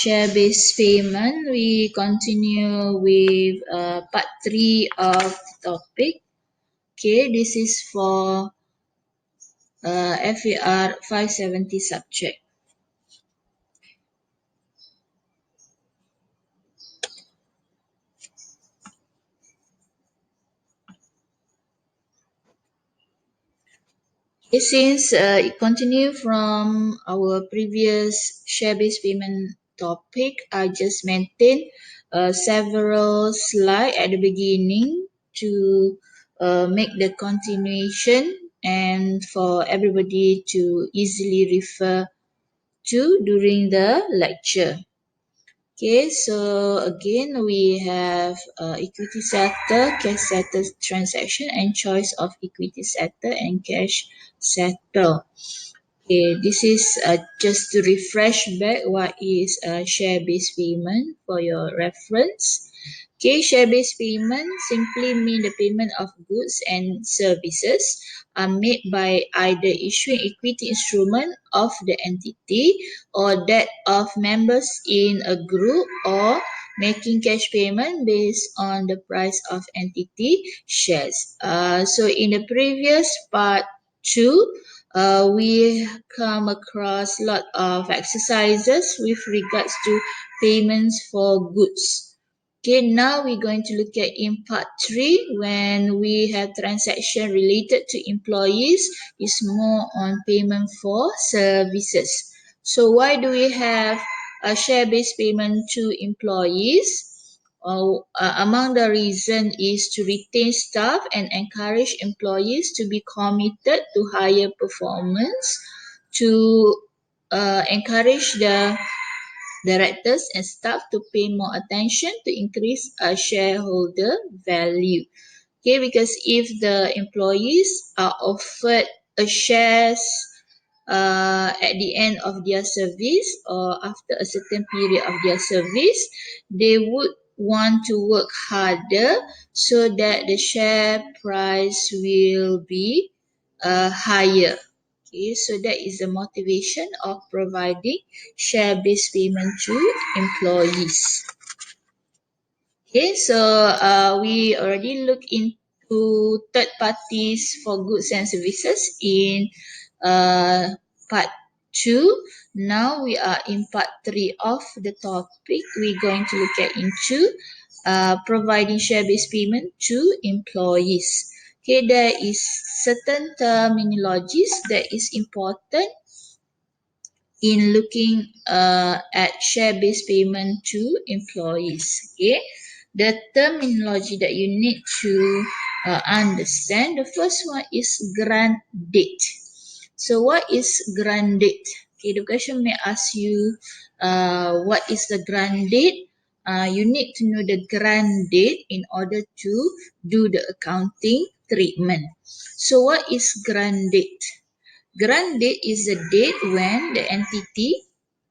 share-based payment, we continue with part 3 of the topic. Okay, this is for FAR 570 subject. Okay, since it continues from our previous share-based payment topic, I just maintained several slides at the beginning to make the continuation and for everybody to easily refer to during the lecture. Okay, so again we have equity settle, cash settle transaction, and choice of equity settle and cash settle. Okay, this is just to refresh back what is share-based payment for your reference. Okay, share-based payment simply mean the payment of goods and services are made by either issuing equity instrument of the entity or that of members in a group or making cash payment based on the price of entity shares. So in the previous part 2, we come across a lot of exercises with regards to payments for goods. Okay, now we're going to look at in part 3 when we have transaction related to employees is more on payment for services. So why do we have a share-based payment to employees? Among the reason is to retain staff and encourage employees to be committed to higher performance, to encourage the directors and staff to pay more attention to increase shareholder value. Okay, because if the employees are offered a shares at the end of their service or after a certain period of their service, they would want to work harder so that the share price will be higher. Okay, so that is the motivation of providing share-based payment to employees. Okay, so we already looked into third parties for goods and services in part 2. Now we are in part 3 of the topic. We're going to look at into providing share-based payment to employees. Okay, there is certain terminologies that is important in looking at share-based payment to employees. Okay, the terminology that you need to understand. The first one is grant date. So what is grant date? Okay, the question may ask you what is the grant date? You need to know the grant date in order to do the accounting treatment. So what is grant date? Grant date is the date when the entity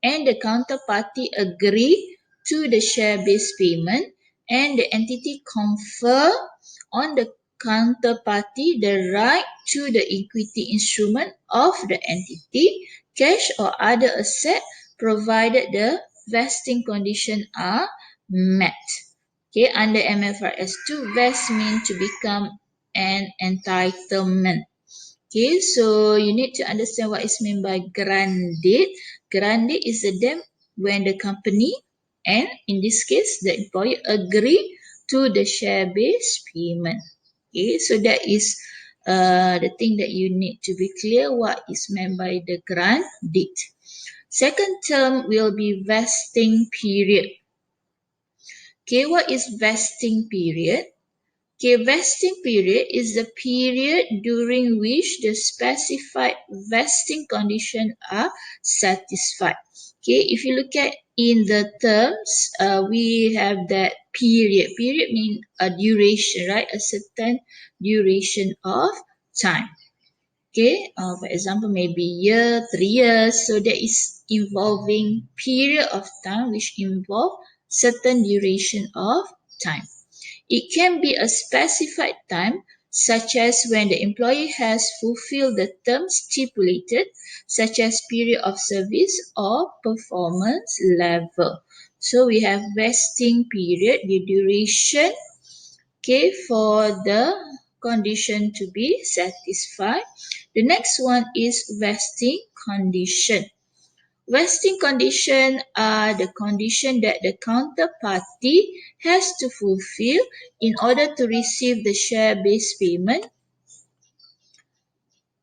and the counterparty agree to the share-based payment and the entity confer on the counterparty the right to the equity instrument of the entity, cash or other asset, provided the vesting conditions are met. Okay, under MFRS 2, vest means to become an entitlement. Okay, so you need to understand what is meant by grant date. Grant date is the date when the company and in this case the employer agree to the share-based payment. Okay, so that is the thing that you need to be clear what is meant by the grant date. Second term will be vesting period. Okay, what is vesting period? Okay, vesting period is the period during which the specified vesting conditions are satisfied. Okay, if you look at in the terms, we have that period. Period means a duration, right? A certain duration of time. Okay, for example, maybe year, 3 years. So that is involving period of time which involve certain duration of time. It can be a specified time such as when the employee has fulfilled the terms stipulated, such as period of service or performance level. So we have vesting period, the duration, okay, for the condition to be satisfied. The next one is vesting condition. Vesting condition are the condition that the counterparty has to fulfill in order to receive the share-based payment.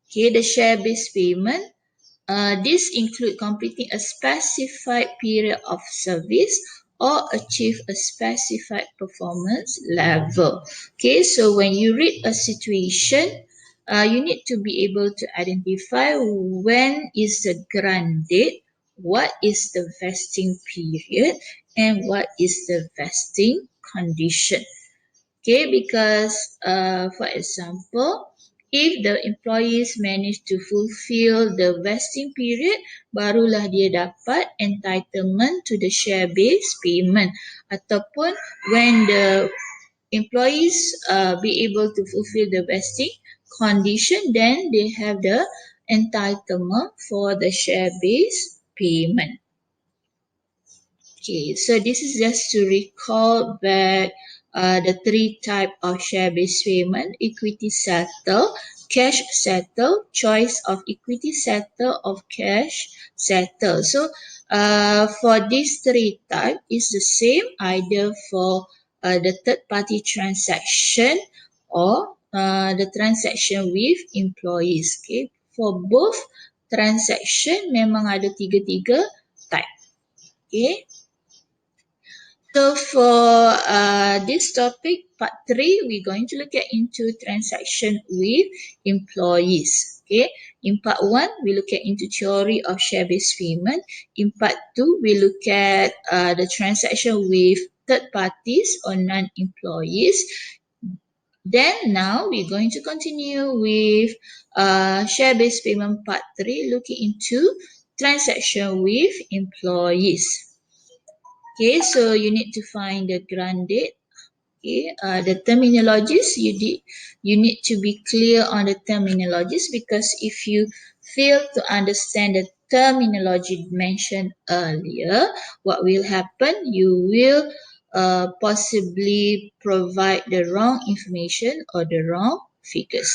Okay, the share-based payment. This include completing a specified period of service or achieve a specified performance level. Okay, so when you read a situation, you need to be able to identify when is the grant date, what is the vesting period, and what is the vesting condition. Okay, because for example, if the employees manage to fulfill the vesting period, barulah dia dapat entitlement to the share-based payment. Ataupun when the employees be able to fulfill the vesting condition, then they have the entitlement for the share-based payment. Okay, so this is just to recall back the three type of share-based payment: equity settle, cash settle, choice of equity settle of cash settle. So for these three type is the same either for the third party transaction or the transaction with employees. Okay, for both transaction memang ada tiga-tiga type. Okay. So for this topic, part 3, we're going to look at into transaction with employees. Okay. In part 1, we look at into theory of share-based payment. In part 2, we look at the transaction with third parties or non-employees. Then now we're going to continue with share-based payment part 3, looking into transaction with employees. Okay, so you need to find the grant date. Okay, the terminologies you need to be clear on the terminologies, because if you fail to understand the terminology mentioned earlier, what will happen? You will possibly provide the wrong information or the wrong figures.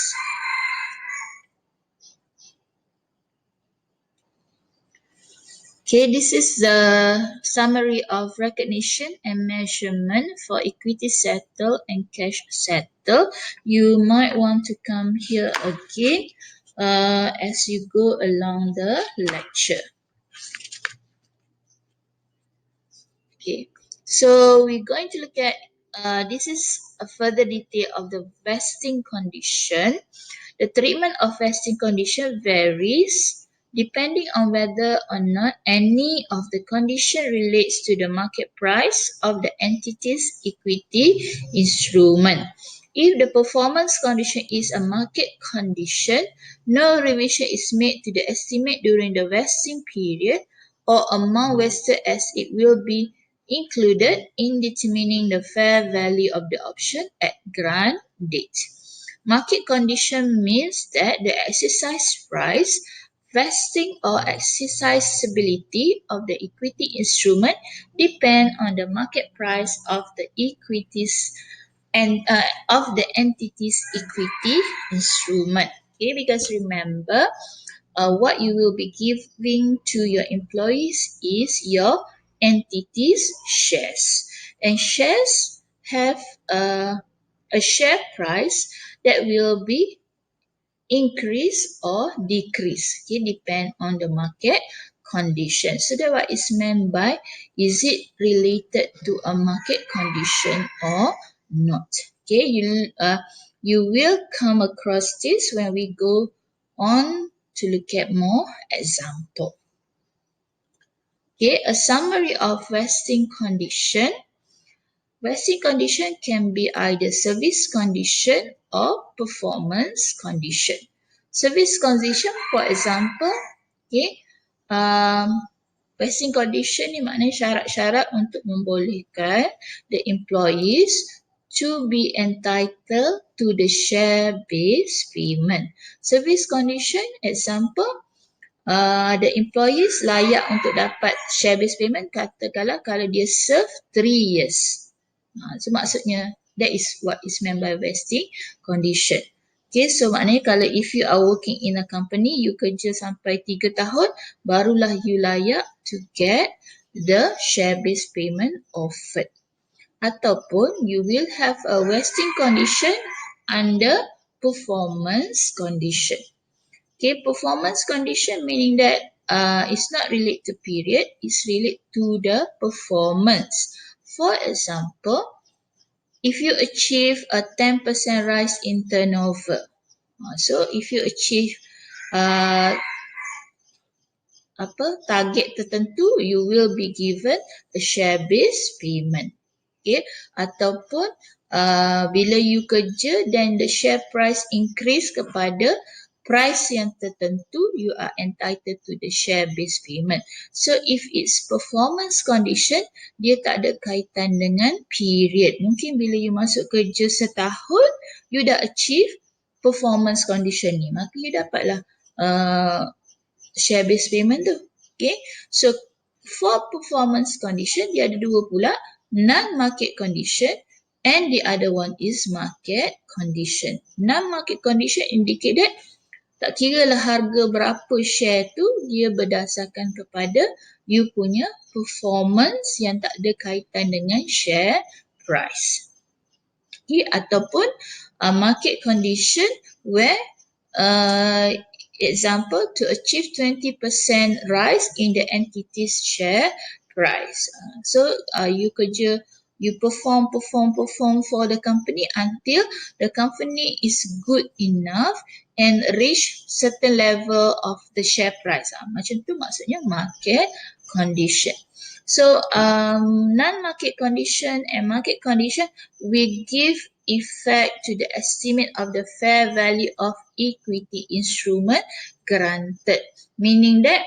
Okay, this is the summary of recognition and measurement for equity settle and cash settle. You might want to come here again as you go along the lecture. Okay, so we're going to look at this is a further detail of the vesting condition. The treatment of vesting condition varies depending on whether or not any of the condition relates to the market price of the entity's equity instrument. If the performance condition is a market condition, no revision is made to the estimate during the vesting period or amount vested, as it will be included in determining the fair value of the option at grant date. Market condition means that the exercise price, vesting or exercisability of the equity instrument depend on the market price of the equities and of the entity's equity instrument. Okay, because remember, what you will be giving to your employees is your entity's shares, and shares have a share price that will be increase or decrease. Okay, depend on the market condition. So that what is meant by, is it related to a market condition or not? Okay, you will come across this when we go on to look at more example. Okay, a summary of vesting condition. Vesting condition can be either service condition or performance condition. Service condition, for example, okay, vesting condition ni maknanya syarat-syarat untuk membolehkan the employees to be entitled to the share-based payment. Service condition, example, the employees layak untuk dapat share-based payment katakanlah kalau dia serve 3 years. So maksudnya that is what is meant by vesting condition. Okay, so maknanya kalau if you are working in a company, you kerja sampai 3 tahun, barulah you layak to get the share-based payment offered. Ataupun you will have a vesting condition under performance condition. Okay, performance condition meaning that it's not related to period, it's related to the performance. For example, if you achieve a 10% rise in turnover, so if you achieve uh, target tertentu, you will be given a share-based payment. Okay, ataupun bila you kerja dan the share price increase kepada price yang tertentu, you are entitled to the share-based payment. So if it's performance condition, dia tak ada kaitan dengan period. Mungkin bila you masuk kerja setahun, you dah achieve performance condition ni, maka you dapatlah share-based payment tu. Okay, so for performance condition, dia ada dua pula, non-market condition and the other one is market condition. Non-market condition indicate that tak kira lah harga berapa share tu, dia berdasarkan kepada you punya performance yang tak ada kaitan dengan share price. Okay, ataupun market condition where example, to achieve 20% rise in the entity's share price. So you perform for the company until the company is good enough and reach certain level of the share price. Macam tu maksudnya market condition. So non-market condition and market condition will give effect to the estimate of the fair value of equity instrument granted. Meaning that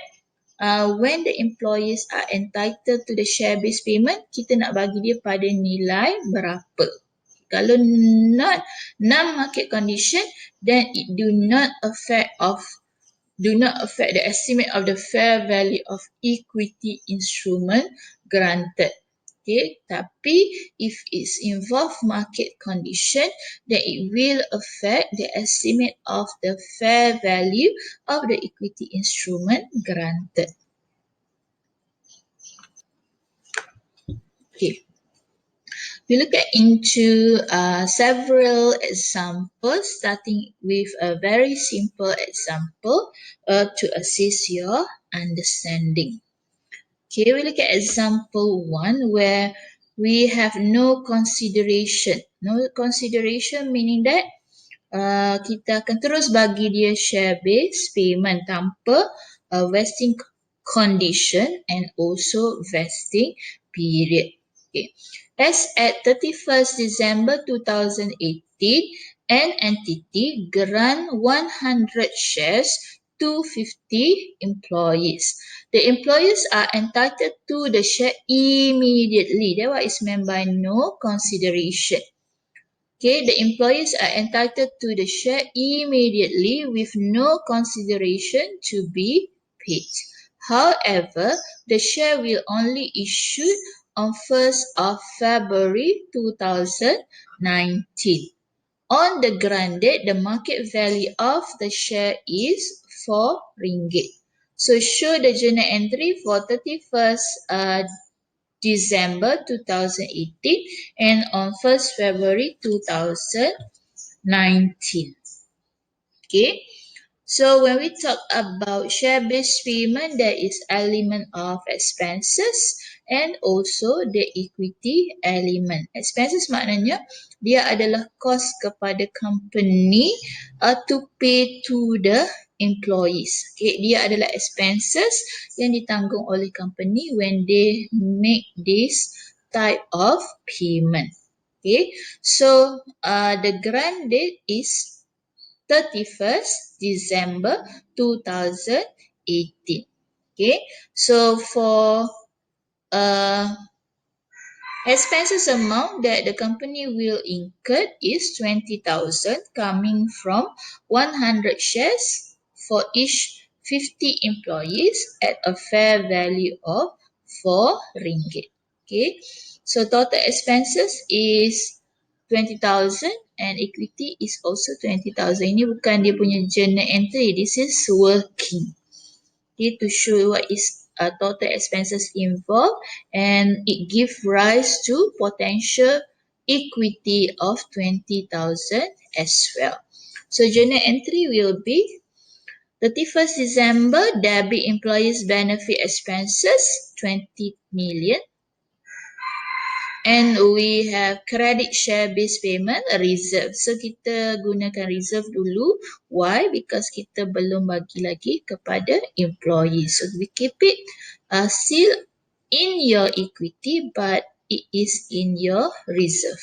when the employees are entitled to the share-based payment, kita nak bagi dia pada nilai berapa. Kalau non-market condition, then it do not affect the estimate of the fair value of equity instrument granted. Okay, tapi if it's involve market condition, then it will affect the estimate of the fair value of the equity instrument granted. Okay. We look at into several examples, starting with a very simple example to assist your understanding. Okay, we look at example 1 where we have no consideration. No consideration meaning that kita akan terus bagi dia share-based payment tanpa vesting condition and also vesting period. Okay. As at 31st December 2018, an entity grant 100 shares to 50 employees. The employees are entitled to the share immediately. That what is meant by no consideration. Okay, the employees are entitled to the share immediately with no consideration to be paid. However, the share will only issue on 1st of February 2019. On the grant date, the market value of the share is 4 ringgit. So show the journal entry for 31st December 2018 and on 1st February 2019. Okay. So when we talk about share-based payment, there is element of expenses and also the equity element. Expenses maknanya dia adalah cost kepada company to pay to the employees. Okay, dia adalah expenses yang ditanggung oleh company when they make this type of payment. Okay, so the grant date is 31st December 2018. Okay, so for Expenses amount that the company will incur is 20,000 coming from 100 shares for each 50 employees at a fair value of 4 ringgit. Okay, so total expenses is 20,000 and equity is also 20,000. Ini bukan dia punya journal entry, this is working. Okay, to show what is total expenses involved, and it gives rise to potential equity of 20,000 as well. So journal entry will be 31st December, debit employees benefit expenses 20 million. And we have credit share based payment reserve. So kita gunakan reserve dulu. Why? Because kita belum bagi lagi kepada employee. So we keep it still in your equity, but it is in your reserve.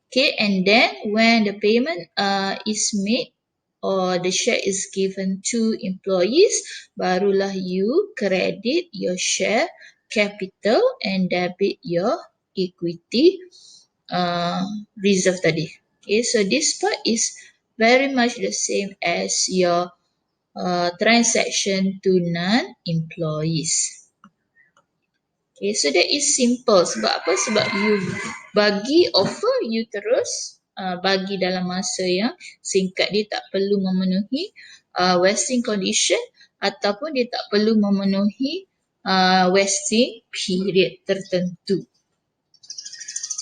Okay, and then when the payment is made or the share is given to employees, barulah you credit your share capital and debit your equity reserve tadi. Okay, so this part is very much the same as your transaction to non-employees. Okay, so that is simple. Sebab apa? Sebab you bagi offer, you terus bagi dalam masa yang singkat. Dia tak perlu memenuhi vesting condition ataupun dia tak perlu memenuhi vesting period tertentu.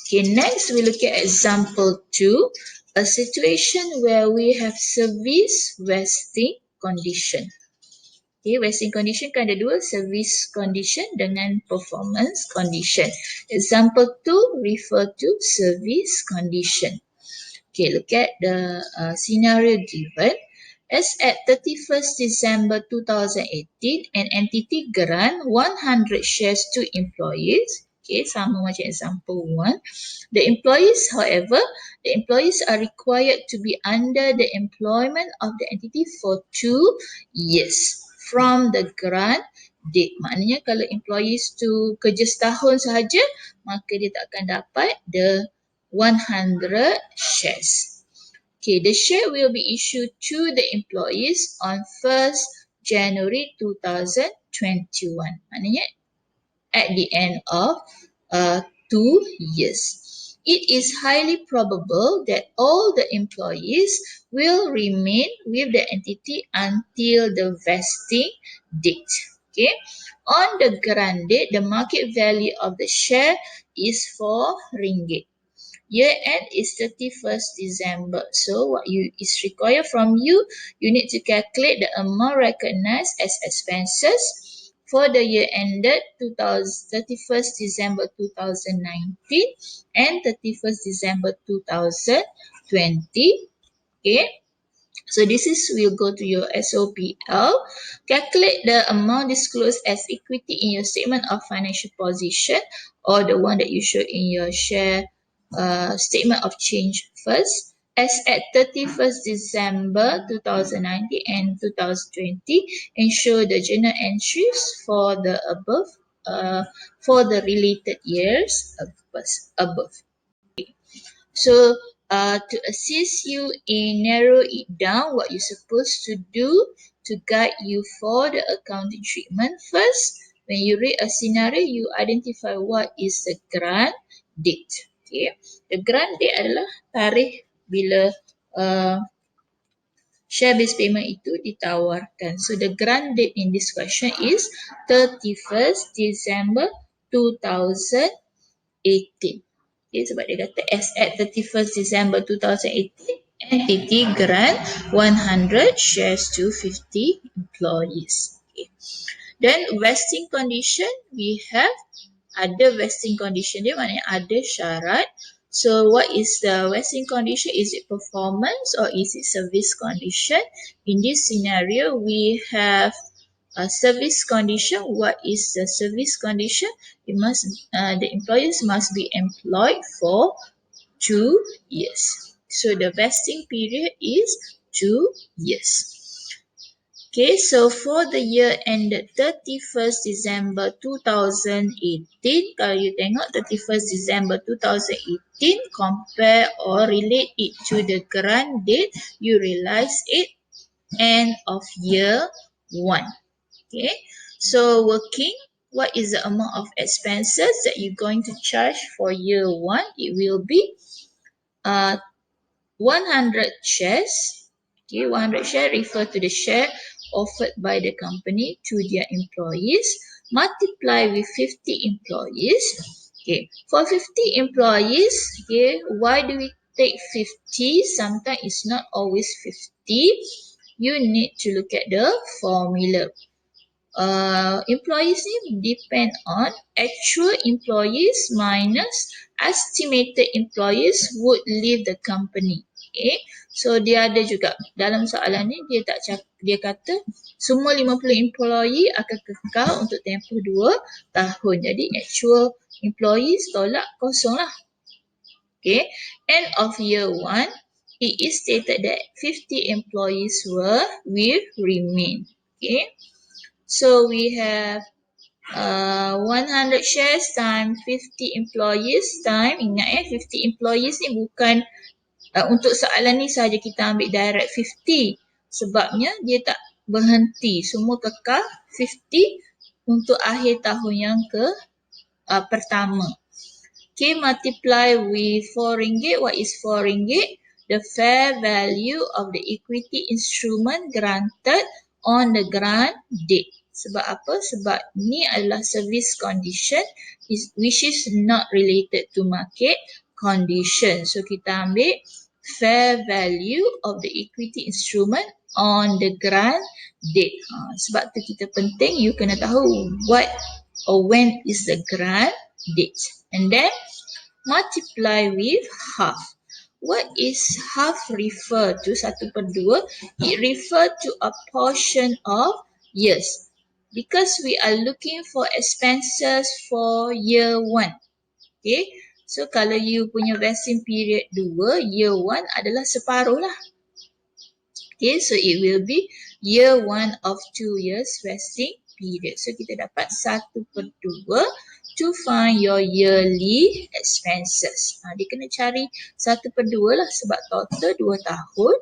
Okay, next we look at example 2, a situation where we have service vesting condition. Okay, vesting condition kan ada dua, service condition dengan performance condition. Example 2 refer to service condition. Okay, look at the scenario given. As at 31st December 2018, an entity grant 100 shares to employees. Okay, sama macam example 1. The employees are required to be under the employment of the entity for 2 years from the grant date. Maknanya kalau employees tu kerja setahun sahaja, maka dia tak akan dapat the 100 shares. Okay, the share will be issued to the employees on 1st January 2021. Maknanya at the end of 2 years. It is highly probable that all the employees will remain with the entity until the vesting date. Okay. On the grant date, the market value of the share is 4 ringgit. Year end is 31st December. So what is required from you, you need to calculate the amount recognized as expenses for the year ended 31st December 2019 and 31st December 2020. Okay. So this is, we'll go to your SOPL. Calculate the amount disclosed as equity in your statement of financial position or the one that you show in your share statement of change first. As at 31st December 2019 and 2020, and show the journal entries for the above, for the related years above. So to assist you in narrow it down, what you're supposed to do to guide you for the accounting treatment, first, when you read a scenario, you identify what is the grant date. Okay, the grant date adalah tarikh bila share-based payment itu ditawarkan. So the grant date in this question is 31st December 2018. Okay, sebab dia kata as at 31st December 2018, entity grant 100 shares to 50 employees. Okay. Then vesting condition, we have ada vesting condition dia, maknanya ada syarat. So what is the vesting condition? Is it performance or is it service condition? In this scenario, we have a service condition. What is the service condition? The employees must be employed for 2 years. So the vesting period is 2 years. Okay, so for the year ended 31st December 2018, kalau you tengok 31st December 2018, compare or relate it to the grant date, you realize it end of year 1. Okay, so working, what is the amount of expenses that you're going to charge for year 1? It will be 100 shares. Okay, 100 share refer to the share offered by the company to their employees, multiply with 50 employees. Okay, for 50 employees, okay, why do we take 50? Sometimes it's not always 50. You need to look at the formula. Employees ni depend on actual employees minus estimated employees would leave the company. Okay, so dia ada juga dalam soalan ni dia kata semua 50 employee akan kekal untuk tempoh 2 tahun. Jadi actual employees tolak kosong lah. Okay, end of year 1, it is stated that 50 employees will remain. Okay. So we have 100 shares times 50 employees time. Ingat 50 employees ni bukan untuk soalan ni saja kita ambil direct 50. Sebabnya dia tak berhenti. Semua kekal 50 untuk akhir tahun yang pertama. Okay, multiply with 4 ringgit. What is 4 ringgit? The fair value of the equity instrument granted on the grant date. Sebab apa? Sebab ni adalah service condition which is not related to market condition. So kita ambil fair value of the equity instrument on the grant date. Sebab tu kita penting you kena tahu what or when is the grant date. And then multiply with half. What is half refer to? 1/2. It refer to a portion of years. Because we are looking for expenses for year 1. Okay. So kalau you punya vesting period 2, year 1 adalah separuh lah. Okay, so it will be year 1 of 2 years vesting period. So kita dapat 1/2 to find your yearly expenses. Dia kena cari 1/2 lah sebab total 2 tahun.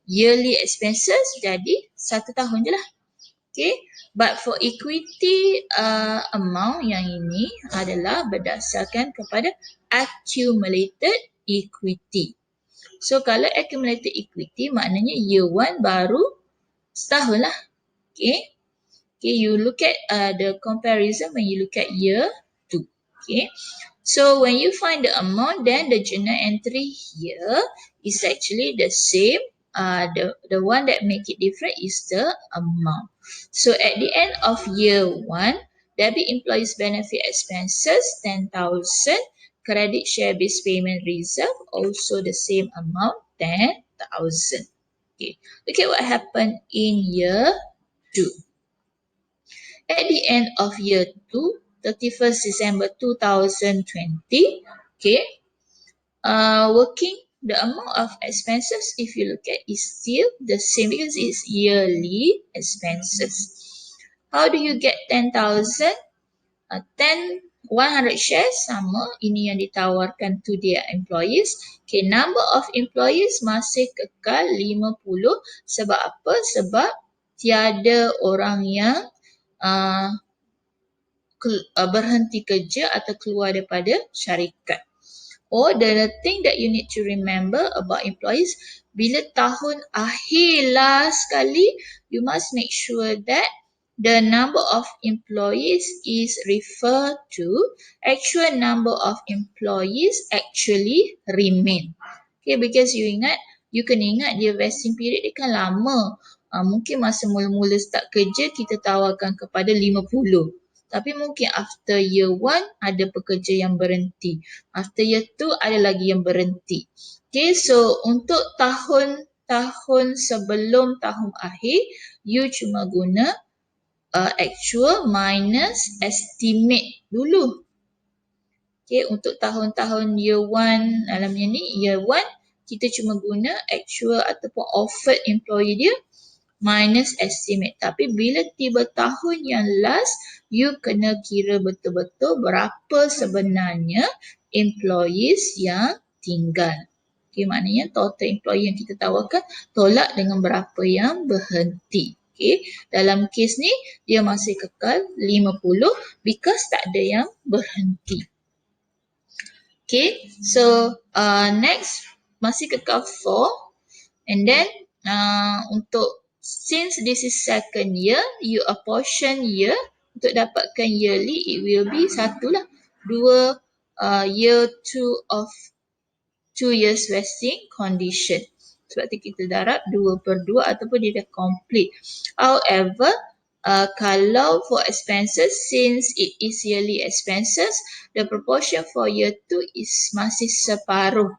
Yearly expenses jadi 1 tahun je lah. Okay, but for equity amount yang ini adalah berdasarkan kepada accumulated equity. So kalau accumulated equity maknanya year 1 baru setahun lah. Okay. Okay, you look at the comparison when you look at year 2. Okay. So when you find the amount, then the journal entry here is actually the same. The one that make it different is the amount. So at the end of year 1, debit employees benefit expenses 10,000. Credit share-based payment reserve also the same amount 10,000. Okay. Look at what happened in year 2. At the end of year 2, 31st December 2020, okay, working, the amount of expenses, if you look at, is still the same because it's yearly expenses. How do you get 10,000? 100 shares sama, ini yang ditawarkan to their employees. Okay, number of employees masih kekal 50. Sebab apa? Sebab tiada orang yang berhenti kerja atau keluar daripada syarikat. Or the thing that you need to remember about employees, bila tahun akhir last sekali, you must make sure that the number of employees is referred to actual number of employees actually remain. Okay, because you kena ingat dia vesting period dia kan lama. Mungkin masa mula-mula start kerja kita tawarkan kepada 50. Tapi mungkin after year 1 ada pekerja yang berhenti. After year 2 ada lagi yang berhenti. Okay, so untuk tahun sebelum tahun akhir, you cuma guna actual minus estimate dulu. Okay, untuk tahun-tahun year 1 dalamnya ni, year 1 kita cuma guna actual ataupun offered employee dia minus estimate. Tapi bila tiba tahun yang last, you kena kira betul-betul berapa sebenarnya employees yang tinggal. Okay, maknanya total employee yang kita tawarkan tolak dengan berapa yang berhenti. Okay, dalam kes ni dia masih kekal 50 because tak ada yang berhenti. Okay, so next masih kekal 4 and then untuk since this is second year, you apportion year untuk dapatkan yearly, it will be satu lah. Year 2 of 2 years vesting condition. Sebab tu kita darab 2/2 ataupun dia dah complete. However, kalau for expenses, since it is yearly expenses, the proportion for year 2 is masih separuh.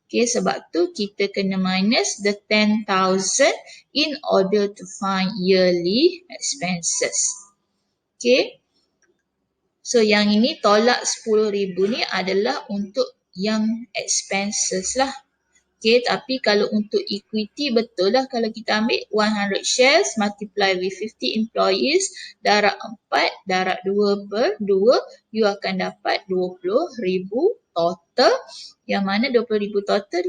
Okay, sebab tu kita kena minus the 10,000 in order to find yearly expenses. Okay, so yang ini tolak 10,000 ni adalah untuk yang expenses lah. Okay, tapi kalau untuk equity betul lah kalau kita ambil 100 shares multiply with 50 employees darab 4 darab 2/2 you akan dapat 20,000 total, yang mana 20,000 total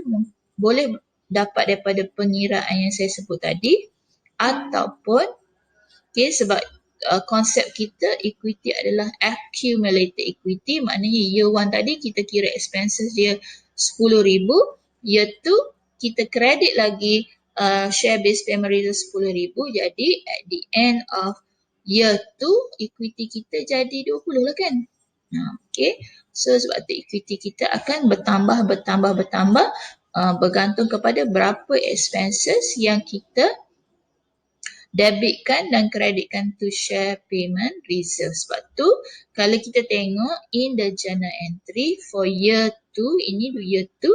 boleh dapat daripada pengiraan yang saya sebut tadi ataupun sebab konsep kita equity adalah accumulated equity, maknanya year 1 tadi kita kira expenses dia 10,000, year 2 kita kredit lagi share based payment reserve 10,000, jadi at the end of year 2 equity kita jadi 20 lah kan. Okay, so sebab tu equity kita akan bertambah bergantung kepada berapa expenses yang kita debitkan dan kreditkan to share payment reserve. Sebab tu kalau kita tengok in the journal entry for year 2, ini year 2,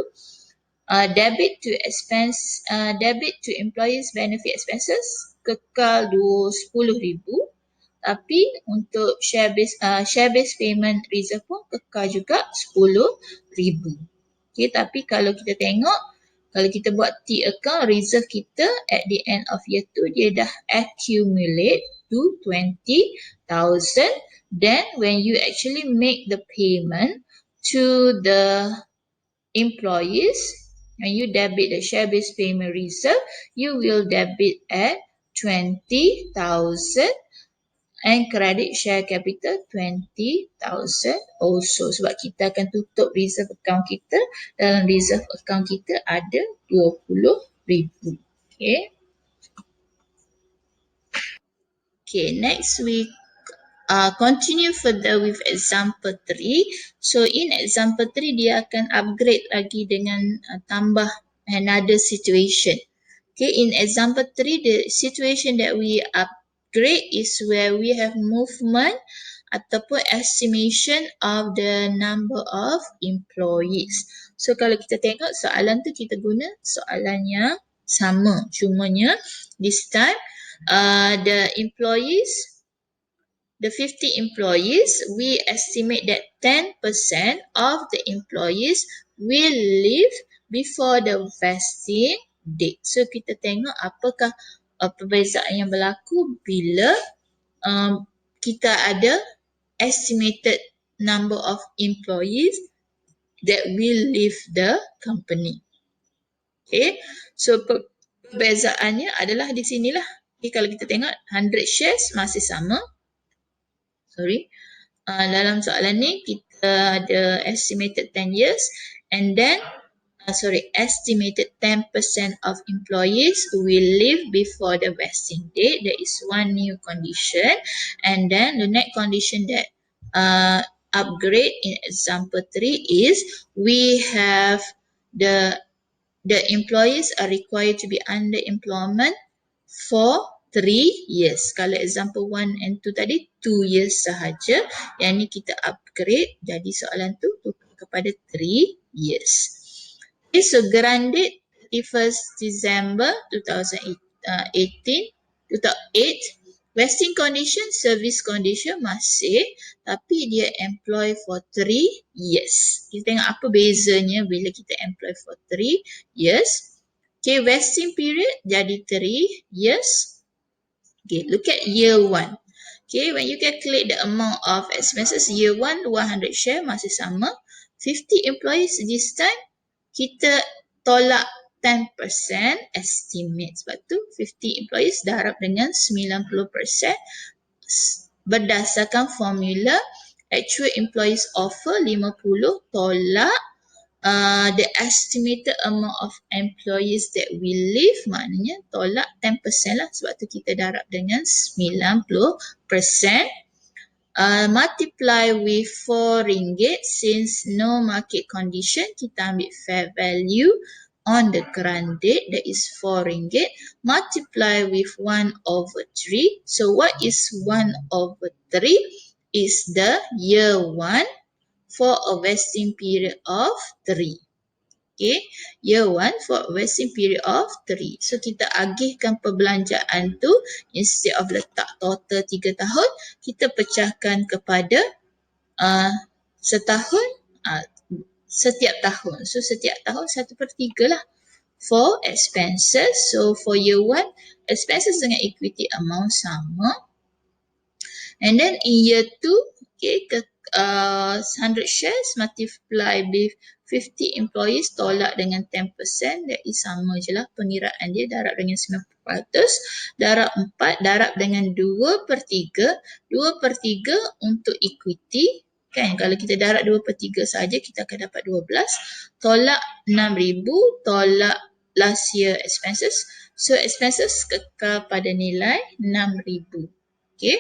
debit to employees benefit expenses kekal 10,000, tapi untuk share based payment reserve pun kekal juga 10,000. Okay, tapi kalau kita tengok, kalau kita buat T account, reserve kita at the end of year 2 dia dah accumulate to 20,000. Then when you actually make the payment to the employees, when you debit the share based payment reserve, you will debit at 20,000 and credit share capital 20,000 also, sebab kita akan tutup reserve account kita. Dalam reserve account kita ada 20,000. Okay, next we continue further with example 3. So in example 3 dia akan upgrade lagi dengan tambah another situation. Okay, in example 3 the situation that we upgrade is where we have movement ataupun estimation of the number of employees. So kalau kita tengok soalan tu kita guna soalan yang sama, cumanya this time the 50 employees, we estimate that 10% of the employees will leave before the vesting date. So kita tengok apakah perbezaan yang berlaku bila kita ada estimated number of employees that will leave the company. Okay, so perbezaannya adalah di sinilah. Okay, kalau kita tengok 100 shares masih sama. Dalam soalan ni kita ada estimated 10 years and then estimated 10% of employees will leave before the vesting date. There is one new condition, and then the next condition that upgrade in example 3 is we have the employees are required to be under employment for 3 years. Kalau example 1 and 2 tadi 2 years sahaja, yang ni kita upgrade jadi soalan tu tukar kepada 3 years. Okay, so granted 31st December 2008, vesting condition, service condition masih, tapi dia employ for 3 years. Kita tengok apa bezanya bila kita employ for 3 years. Okay, vesting period jadi 3 years. Okay, look at year 1. Okay, when you calculate the amount of expenses year 1, 100 share masih sama. 50 employees this time, kita tolak 10% estimate. Sebab tu 50 employees darab dengan 90% berdasarkan formula actual employees offer 50 tolak the estimated amount of employees that we leave, maknanya tolak 10% lah, sebab tu kita darab dengan 90%. Multiply with RM4 since no market condition, kita ambil fair value on the grant date, that is RM4. Multiply with 1/3. So what is 1/3? Is the year 1 for a vesting period of 3. Okay, year 1 for a vesting period of 3. So kita agihkan perbelanjaan tu, instead of letak total 3 tahun, kita pecahkan kepada setahun, setiap tahun. So setiap tahun 1/3 lah for expenses. So for year 1, expenses dengan equity amount sama. And then in year 2, okay, 100 shares multiply with 50 employees tolak dengan 10%, that is sama je lah pengiraan dia, darab dengan 90%, darab 4, darab dengan 2/3, 2/3 untuk equity, kan, kalau kita darab 2/3 saja kita akan dapat 12, tolak 6,000, tolak last year expenses, so expenses kekal pada nilai 6,000. Okay,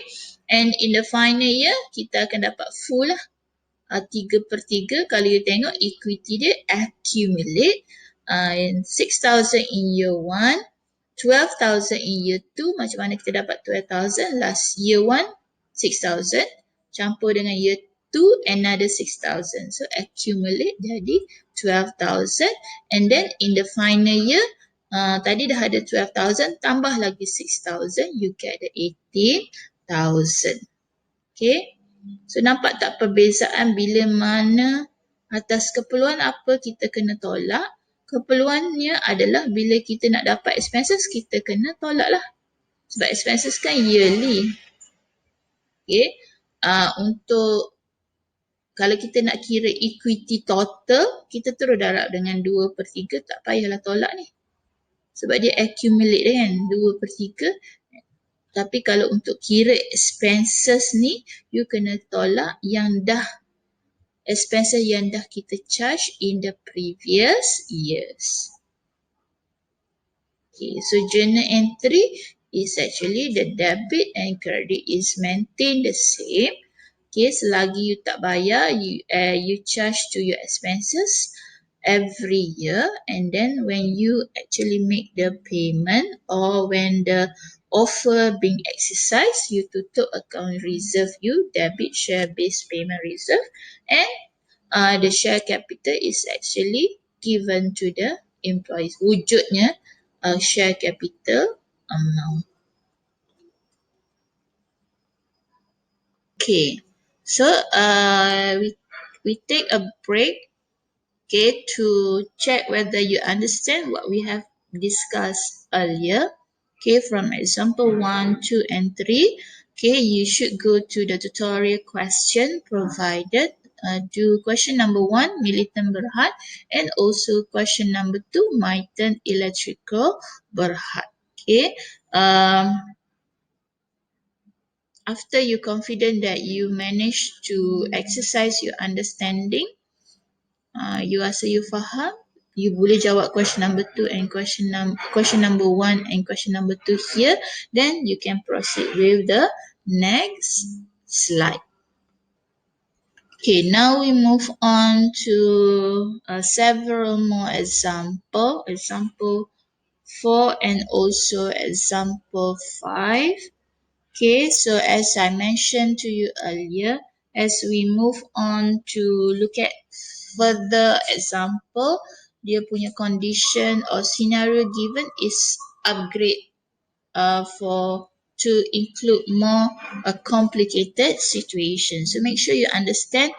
and in the final year kita akan dapat full lah, 3/3. Kalau you tengok equity dia accumulate, 6,000 in year 1, 12,000 in year 2. Macam mana kita dapat 12,000? Last year 1 6,000 campur dengan year 2 another 6,000, so accumulate jadi 12,000. And then in the final year, tadi dah ada 12,000 tambah lagi 6,000, you get the 18,000. Okay, so nampak tak perbezaan bila mana atas keperluan apa kita kena tolak. Keperluannya adalah bila kita nak dapat expenses, kita kena tolak lah, sebab expenses kan yearly. Okay, untuk kalau kita nak kira equity total, kita terus darab dengan 2/3, tak payahlah tolak ni, sebab dia accumulate kan 2/3. Tapi kalau untuk kira expenses ni, you kena tolak yang dah, expenses yang dah kita charge in the previous years. Okay, so journal entry is actually the debit and credit is maintained the same. Okay, selagi you tak bayar, you charge to your expenses every year, and then when you actually make the payment or when the offer being exercised, you tutup account reserve you, debit share based payment reserve, and the share capital is actually given to the employees. Wujudnya share capital amount. Okay, so we take a break, okay, to check whether you understand what we have discussed earlier. Okay, from example 1, 2, and 3. Okay, you should go to the tutorial question provided. Do question number 1, Militan Berhad, and also question number 2, Maitan Electrical Berhad. Okay, after you confident that you managed to exercise your understanding, you rasa you faham, you boleh jawab question number 2 and question number 1 and question number 2 here, then you can proceed with the next slide. Okay, now we move on to several more example 4 and also example 5. Okay, so as I mentioned to you earlier, as we move on to look at further example, dia punya condition or scenario given is upgrade to include more complicated situation. So make sure you understand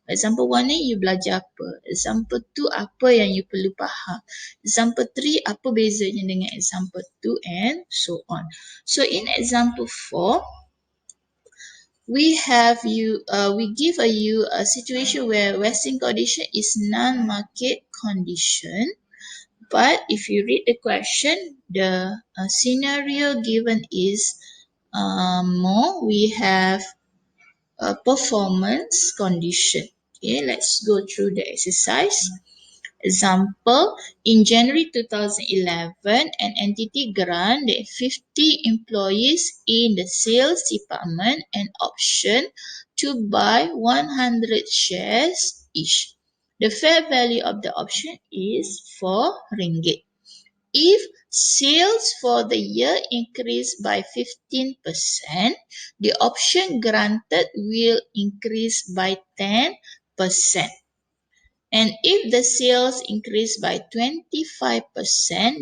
Example 1 ni you belajar apa? Example 2 apa yang you perlu faham? Example 3 apa bezanya dengan example 2 and so on. So in example 4, we give you a situation where vesting condition is non-market condition. But if you read the question, the scenario given is more. We have a performance condition. Okay, let's go through the exercise. Example, in January 2011, an entity granted 50 employees in the sales department an option to buy 100 shares each. The fair value of the option is 4 ringgit. If sales for the year increase by 15%, the option granted will increase by 10%. And if the sales increase by 25%,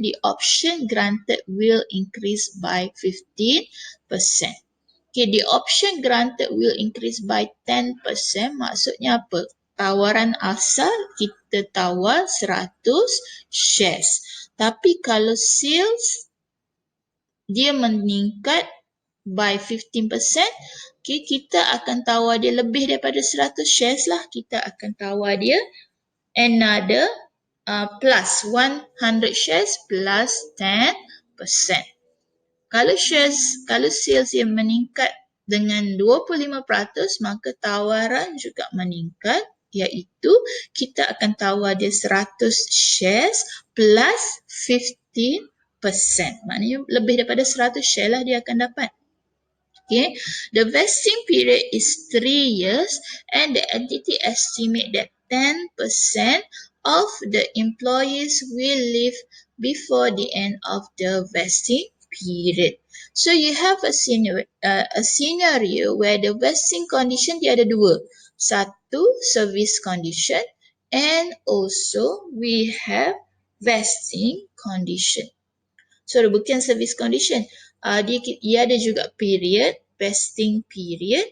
the option granted will increase by 15%. Okay, the option granted will increase by 10%. Maksudnya apa? Tawaran asal kita tawar 100 shares. Tapi kalau sales dia meningkat by 15%, okay, kita akan tawar dia lebih daripada 100 shares lah. Kita akan tawar dia another plus 100 shares plus 10%. Kalau sales yang meningkat dengan 25%, maka tawaran juga meningkat, iaitu kita akan tawar dia 100 shares plus 15%. Maknanya lebih daripada 100 share lah dia akan dapat. Okay, the vesting period is 3 years and the entity estimate that 10% of the employees will leave before the end of the vesting period. So you have a scenario where the vesting condition dia ada dua. Satu, service condition, and also we have vesting condition. So bukan service condition. Dia ada juga period, vesting period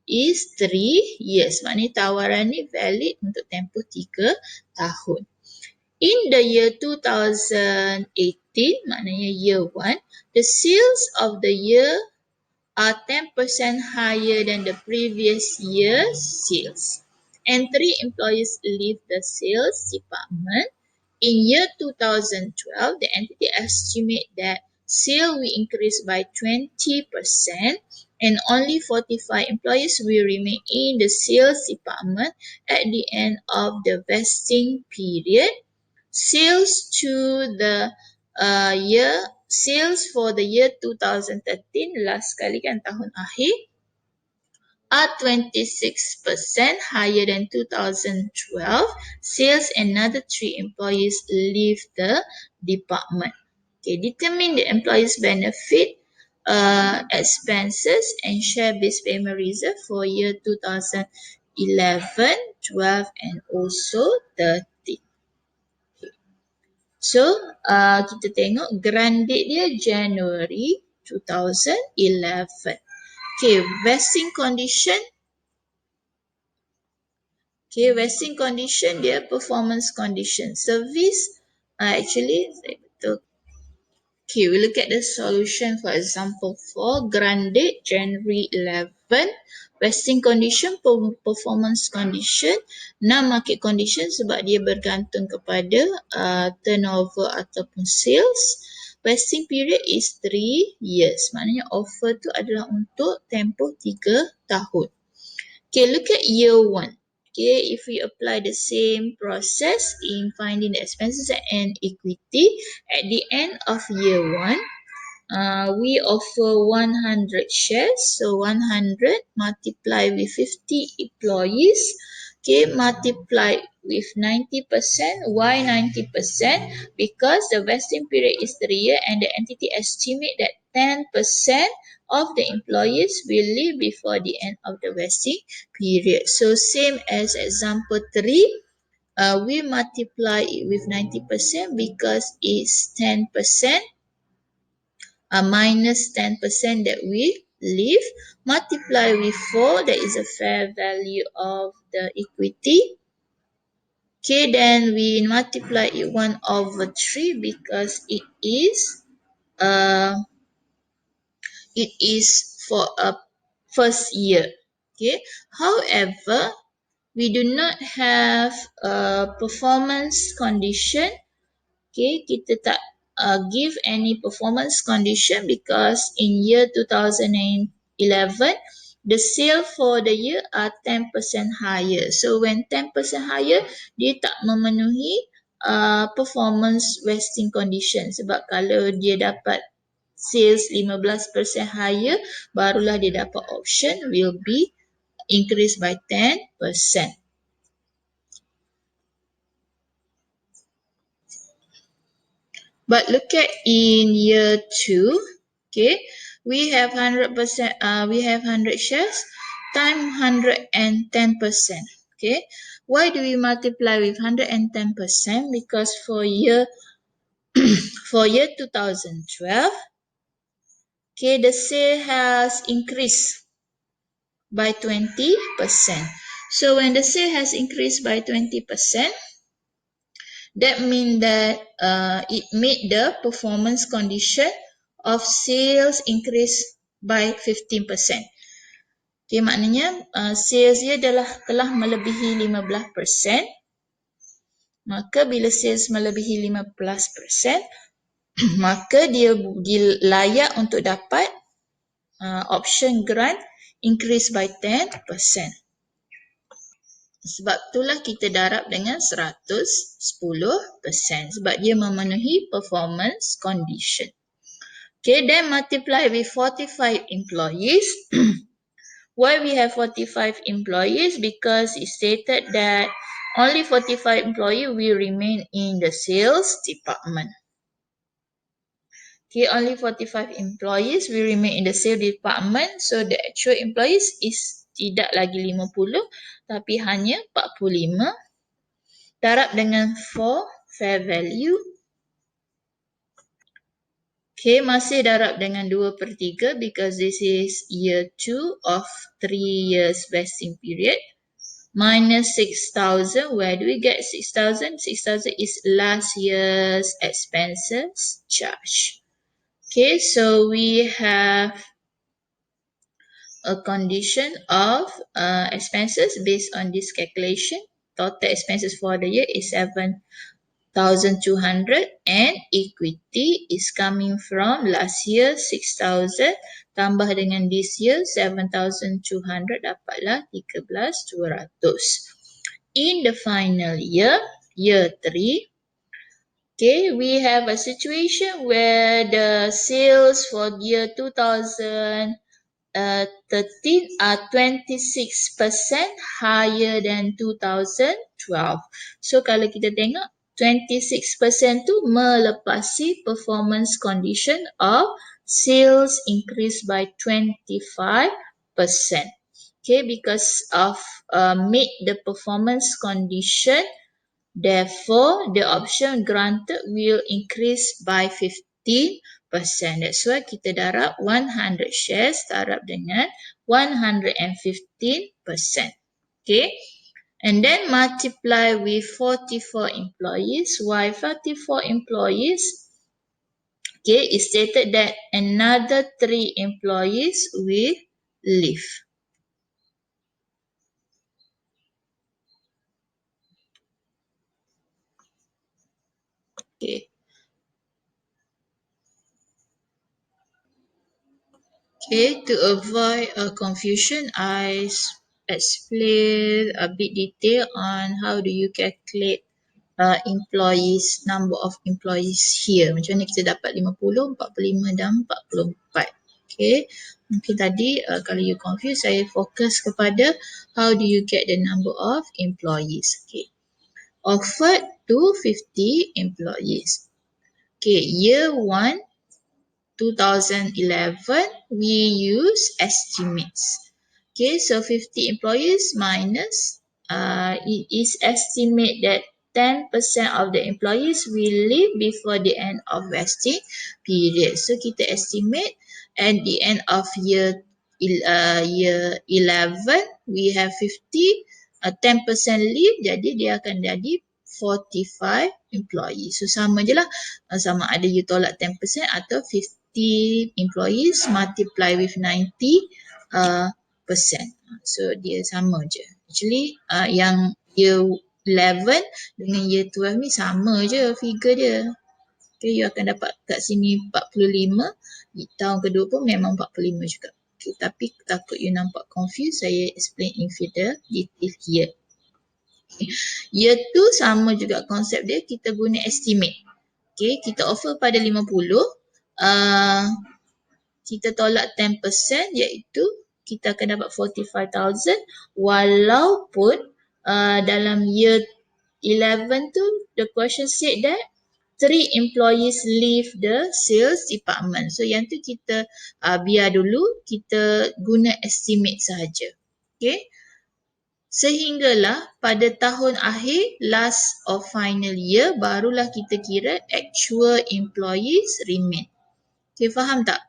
is 3 years. Maknanya tawaran ni valid untuk tempoh 3 tahun. In the year 2018, maknanya year 1, the sales of the year are 10% higher than the previous year's sales. And 3 employees leave the sales department. In year 2012, the entity estimate that sale will increase by 20% and only 45 employees will remain in the sales department at the end of the vesting period. Sales for the year 2013, last kali kan tahun akhir, are 26% higher than 2012. Sales, another 3 employees leave the department. Okay, determine the employees' benefit, expenses and share-based payment reserve for year 2011, 12 and also 13. So, kita tengok grant date dia January 2011. Okay, vesting condition. Okay, vesting condition dia performance condition. Service, actually, okay, we look at the solution for example 4, grant date January 11, vesting condition, performance condition, non-market condition sebab dia bergantung kepada turnover ataupun sales. Vesting period is 3 years. Maknanya offer tu adalah untuk tempoh 3 tahun. Okay, look at year 1. Okay, if we apply the same process in finding the expenses and equity, at the end of year 1, we offer 100 shares. So 100 multiply with 50 employees. Okay, multiply with 90%. Why 90%? Because the vesting period is 3 years and the entity estimate that 10% of the employees will leave before the end of the vesting period. So same as example 3, we multiply it with 90% because it's 10%. Minus 10% that we leave, multiply with 4, that is a fair value of the equity. Okay, then we multiply it 1/3 because uh, it is for a first year. Okay, however, we do not have a performance condition. Okay, kita tak give any performance condition because in year 2011, the sale for the year are 10% higher. So when 10% higher, dia tak memenuhi performance vesting condition. Sebab kalau dia dapat sales 15% higher, barulah dia dapat option will be increased by 10%. But look at in year 2, okay, we have 100%, we have 100 shares times 110%. Okay, why do we multiply with 110%? Because for year 2012, okay, the sale has increased by 20%. So when the sale has increased by 20%, that means that it made the performance condition of sales increase by 15%. Okay, maknanya sales dia telah melebihi 15%. Maka bila sales melebihi 15%, maka dia layak untuk dapat option grant increase by 10%. Sebab itulah kita darab dengan 110% sebab dia memenuhi performance condition. Okay, then multiply with 45 employees. Why we have 45 employees? Because it stated that only 45 employees will remain in the sales department. Okay, only 45 employees will remain in the sales department. So the actual employees is tidak lagi 50 tapi hanya 45. Darab dengan 4 fair value. Okay, masih darab dengan 2/3 because this is year 2 of 3 years vesting period. Minus 6,000. Where do we get 6,000? 6,000 is last year's expenses charge. Okay, so we have a condition of expenses based on this calculation. Total expenses for the year is 7,200 and equity is coming from last year 6,000 tambah dengan this year 7,200 dapatlah 13,200. In the final year, year 3, okay, we have a situation where the sales for year 2013 are 26% higher than 2012. So kalau kita tengok 26% tu melepasi performance condition of sales increase by 25%. Okay, because of meet the performance condition, therefore the option granted will increase by 15%. That's why kita darab 100 shares darab dengan 115%. Okay. And then multiply with 44 employees. Why 44 employees? Okay, it stated that another 3 employees will leave. Okay. Okay, to avoid confusion, I explain a bit detail on how do you calculate employees, number of employees here. Macam mana kita dapat 50, 45 dan 44. Okay, mungkin tadi kalau you confused, saya fokus kepada how do you get the number of employees. Okay, offered to 50 employees. Okay, year 1, 2011, we use estimates. Okay, so 50 employees minus, it is estimate that 10% of the employees will leave before the end of vesting period. So kita estimate at the end of year 11, we have 50 10% leave, jadi dia akan jadi 45 employees. So sama je lah, sama ada you tolak 10% atau 50 employees multiply with 90 percent. So dia sama je. Actually yang year 11 dengan year 12 ni sama je figure dia. Okay, you akan dapat kat sini 45, di tahun kedua pun memang 45 juga. Okay, tapi takut you nampak confused, saya explain in further detail here. Okay. Year 2 sama juga konsep dia, kita guna estimate. Okay, kita offer pada 50, kita tolak 10% iaitu kita akan dapat 45,000 walaupun dalam year 11 tu the question said that 3 employees leave the sales department. So yang tu kita biar dulu, kita guna estimate sahaja. Okay. Sehinggalah pada tahun akhir, last of final year, barulah kita kira actual employees remain. Okay, faham tak?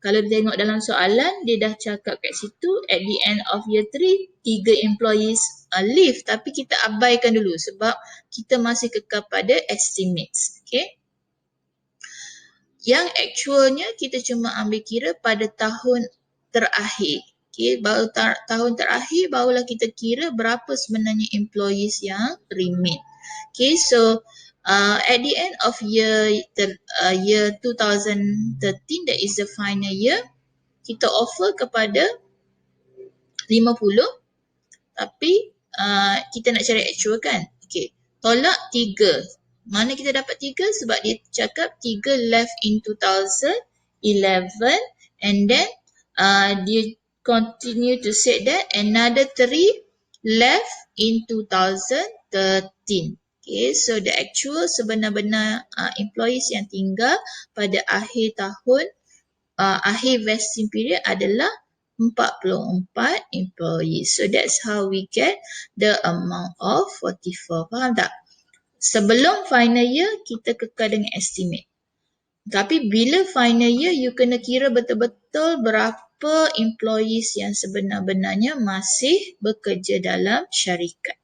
Kalau tengok dalam soalan, dia dah cakap kat situ, at the end of year 3, 3 employees leave. Tapi kita abaikan dulu sebab kita masih kekal pada estimates. Okay. Yang actualnya kita cuma ambil kira pada tahun terakhir. Okay, baru tahun terakhir barulah kita kira berapa sebenarnya employees yang remain. Okay, so at the end of year 2013, that is the final year, kita offer kepada 50, tapi kita nak cari actual kan. Okay, tolak 3. Mana kita dapat 3? Sebab dia cakap 3 left in 2011 and then dia continue to say that another 3 left in 2013. Okay, so the actual sebenar-benar employees yang tinggal pada akhir tahun, akhir vesting period adalah 44 employees. So that's how we get the amount of 44. Faham tak? Sebelum final year, kita kekal dengan estimate. Tapi bila final year, you kena kira betul-betul berapa employees yang sebenar-benarnya masih bekerja dalam syarikat.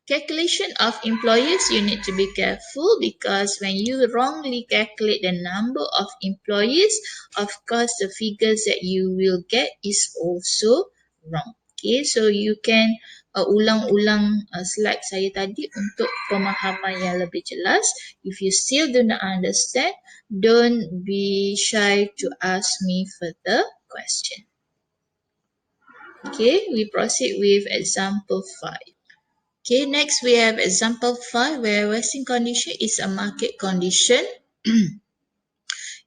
Calculation of employees, you need to be careful because when you wrongly calculate the number of employees, of course the figures that you will get is also wrong. Okay, so you can ulang-ulang slide saya tadi untuk pemahaman yang lebih jelas. If you still do not understand, don't be shy to ask me further question. Okay, we proceed with example 5. Okay, next we have example 5 where vesting condition is a market condition.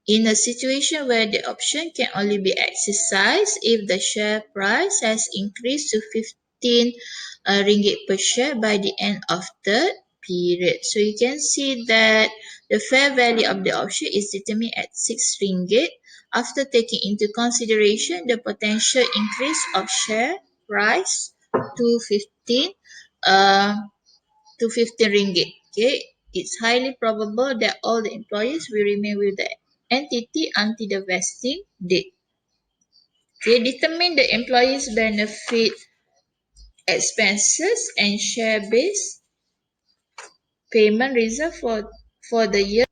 In a situation where the option can only be exercised if the share price has increased to 15 ringgit per share by the end of the period. So you can see that the fair value of the option is determined at 6 ringgit after taking into consideration the potential increase of share price to 15 ringgit. Okay, it's highly probable that all the employees will remain with the entity until the vesting date. Okay, determine the employees' benefit expenses and share-based payment reserve for the year.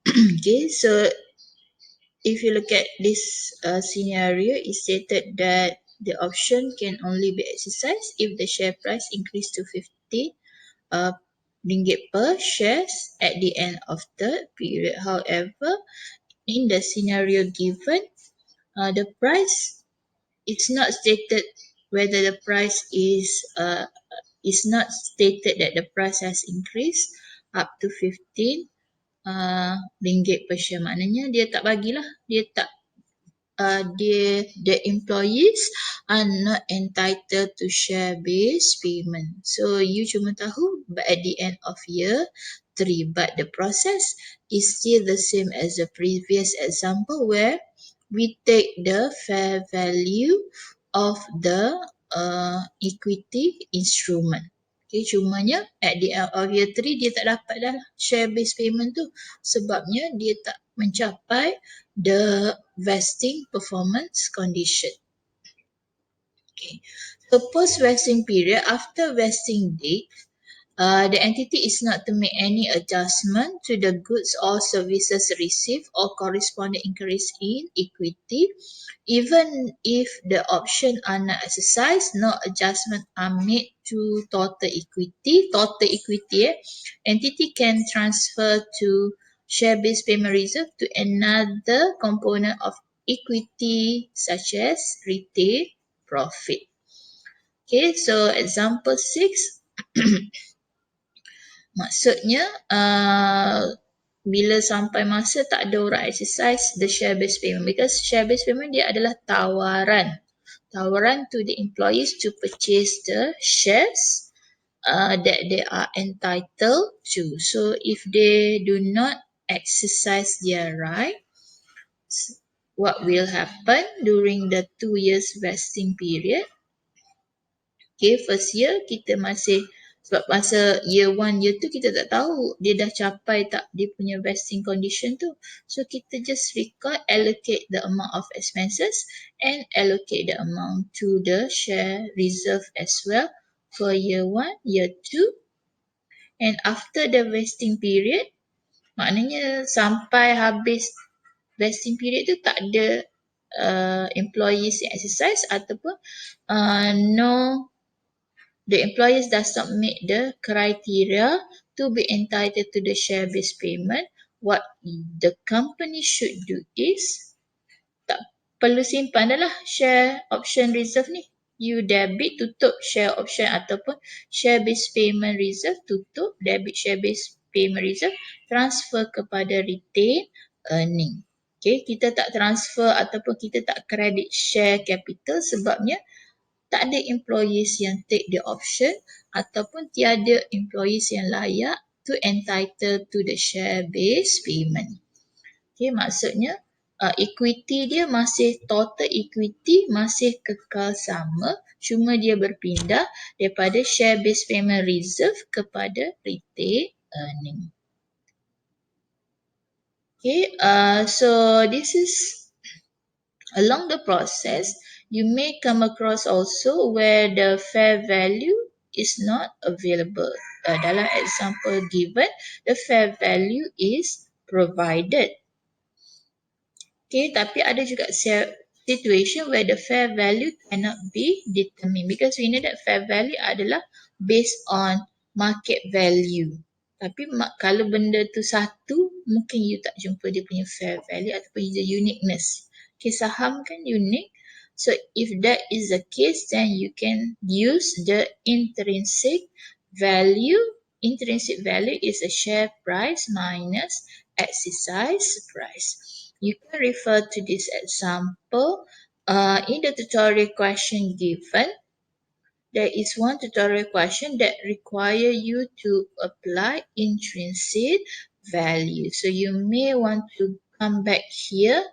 Okay, so if you look at this scenario, it stated that the option can only be exercised if the share price increased to 50 ringgit per shares at the end of the period. However, in the scenario given, the price, it's not stated whether the price is not stated that the price has increased up to 15 ringgit per share. Maknanya dia tak bagilah, the employees are not entitled to share-based payment. So you cuma tahu at the end of year 3, but the process is still the same as the previous example where we take the fair value of the equity instrument. Okay, cumanya at the end of year 3 dia tak dapat dah share-based payment tu sebabnya dia tak mencapai the vesting performance condition. Okay, So post vesting period, after vesting date, the entity is not to make any adjustment to the goods or services received or corresponding increase in equity. Even if the option are not exercised, no adjustment are made to total equity. Total equity, entity can transfer to share-based payment reserve to another component of equity such as retail profit. Okay, so example 6. Maksudnya bila sampai masa tak ada orang exercise the share based payment, because share based payment dia adalah tawaran to the employees to purchase the shares that they are entitled to. So if they do not exercise their right, what will happen during the 2 years vesting period? Okay, first year kita masih, sebab masa year 1, year 2 kita tak tahu dia dah capai tak dia punya vesting condition tu. So kita just record, allocate the amount of expenses and allocate the amount to the share reserve as well for year 1, year 2. And after the vesting period, maknanya sampai habis vesting period tu tak ada employees yang exercise ataupun no, the employers does not meet the criteria to be entitled to the share-based payment. What the company should do is, tak perlu simpan dah lah share option reserve ni. You debit, tutup share option ataupun share-based payment reserve, tutup, debit share-based payment reserve, transfer kepada retain earning. Okay, kita tak transfer ataupun kita tak credit share capital sebabnya tak ada employees yang take the option ataupun tiada employees yang layak to entitled to the share based payment. Okay, maksudnya equity dia masih, total equity masih kekal sama, cuma dia berpindah daripada share based payment reserve kepada retained earning. Okay, so this is along the process, you may come across also where the fair value is not available. Dalam example given, the fair value is provided. Okay, tapi ada juga situation where the fair value cannot be determined, because we know that fair value adalah based on market value. Tapi kalau benda tu satu, mungkin you tak jumpa dia punya fair value ataupun the uniqueness. Okay, saham kan unik. So if that is the case, then you can use the intrinsic value. Intrinsic value is a share price minus exercise price. You can refer to this example in the tutorial question given. There is one tutorial question that require you to apply intrinsic value. So you may want to come back here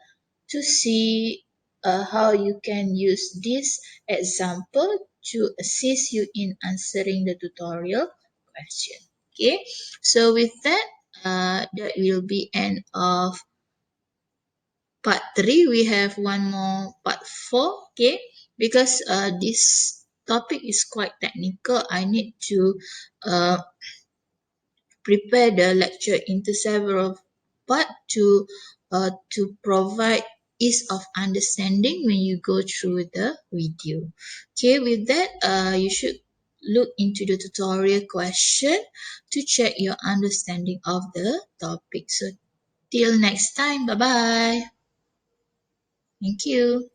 to see how you can use this example to assist you in answering the tutorial question. Okay, so with that, that will be end of part 3. We have one more part 4. Okay, because this topic is quite technical, I need to prepare the lecture into several parts to provide ease of understanding when you go through the video. Okay, with that, you should look into the tutorial question to check your understanding of the topic. So till next time, bye bye. Thank you.